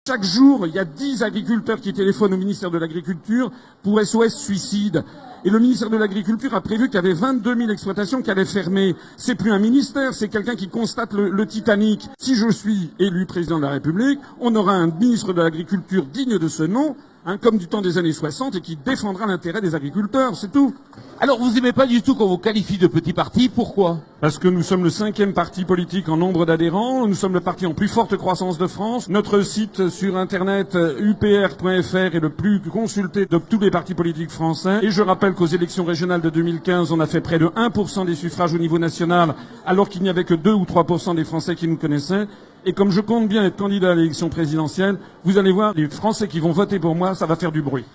Chaque jour, il y a 10 agriculteurs qui téléphonent au ministère de l'Agriculture pour SOS suicide. Et le ministère de l'Agriculture a prévu qu'il y avait 22 000 exploitations qui allaient fermer. C'est plus un ministère, c'est quelqu'un qui constate le Titanic. Si je suis élu président de la République, on aura un ministre de l'Agriculture digne de ce nom, comme du temps des années 60, et qui défendra l'intérêt des agriculteurs, c'est tout. Alors vous aimez pas du tout qu'on vous qualifie de petit parti, pourquoi? Parce que nous sommes le 5e parti politique en nombre d'adhérents, nous sommes le parti en plus forte croissance de France. Notre site sur internet upr.fr est le plus consulté de tous les partis politiques français. Et je rappelle qu'aux élections régionales de 2015, on a fait près de 1% des suffrages au niveau national, alors qu'il n'y avait que 2 ou 3% des Français qui nous connaissaient. Et comme je compte bien être candidat à l'élection présidentielle, vous allez voir, les Français qui vont voter pour moi, ça va faire du bruit.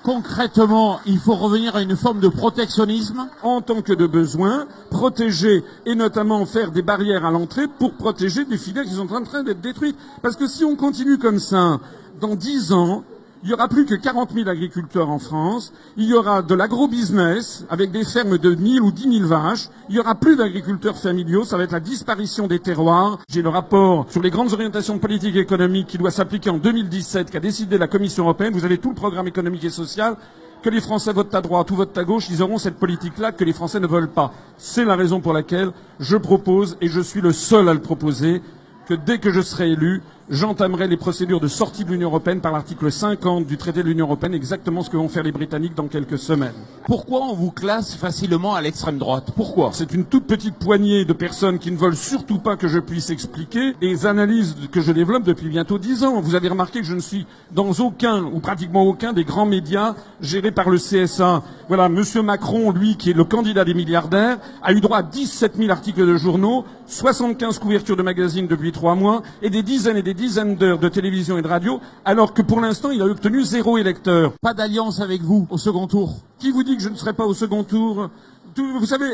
Concrètement, il faut revenir à une forme de protectionnisme. En tant que de besoin, protéger et notamment faire des barrières à l'entrée pour protéger des filières qui sont en train d'être détruites. Parce que si on continue comme ça, dans 10 ans, il y aura plus que 40 000 agriculteurs en France. Il y aura de l'agro-business avec des fermes de 1000 ou 10 000 vaches. Il y aura plus d'agriculteurs familiaux. Ça va être la disparition des terroirs. J'ai le rapport sur les grandes orientations politiques et économiques qui doit s'appliquer en 2017, qu'a décidé la Commission européenne. Vous avez tout le programme économique et social. Que les Français votent à droite ou votent à gauche, ils auront cette politique-là que les Français ne veulent pas. C'est la raison pour laquelle je propose, et je suis le seul à le proposer, que dès que je serai élu, j'entamerai les procédures de sortie de l'Union européenne par l'article 50 du traité de l'Union européenne, exactement ce que vont faire les Britanniques dans quelques semaines. Pourquoi on vous classe facilement à l'extrême droite? Pourquoi? C'est une toute petite poignée de personnes qui ne veulent surtout pas que je puisse expliquer les analyses que je développe depuis bientôt 10 ans. Vous avez remarqué que je ne suis dans aucun, ou pratiquement aucun, des grands médias gérés par le CSA. Voilà, Monsieur Macron, lui, qui est le candidat des milliardaires, a eu droit à 17 000 articles de journaux, 75 couvertures de magazines depuis 3 mois, et des dizaines d'heures de télévision et de radio, alors que pour l'instant, il a obtenu 0 électeur. Pas d'alliance avec vous au second tour? Qui vous dit que je ne serai pas au second tour? Vous savez,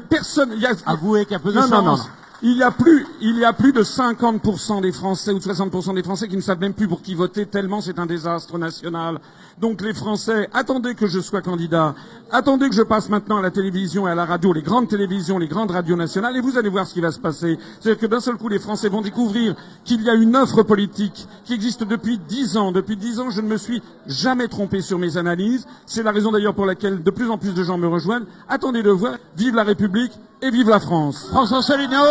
personne... Avouez qu'il y a peu de chance. Non. Il y a plus de 50% des Français ou de 60% des Français qui ne savent même plus pour qui voter, tellement c'est un désastre national. Donc les Français, attendez que je sois candidat, attendez que je passe maintenant à la télévision et à la radio, les grandes télévisions, les grandes radios nationales, et vous allez voir ce qui va se passer. C'est-à-dire que d'un seul coup, les Français vont découvrir qu'il y a une offre politique qui existe depuis 10 ans. Depuis 10 ans, je ne me suis jamais trompé sur mes analyses. C'est la raison d'ailleurs pour laquelle de plus en plus de gens me rejoignent. Attendez de voir. Vive la République et vive la France. François Asselineau.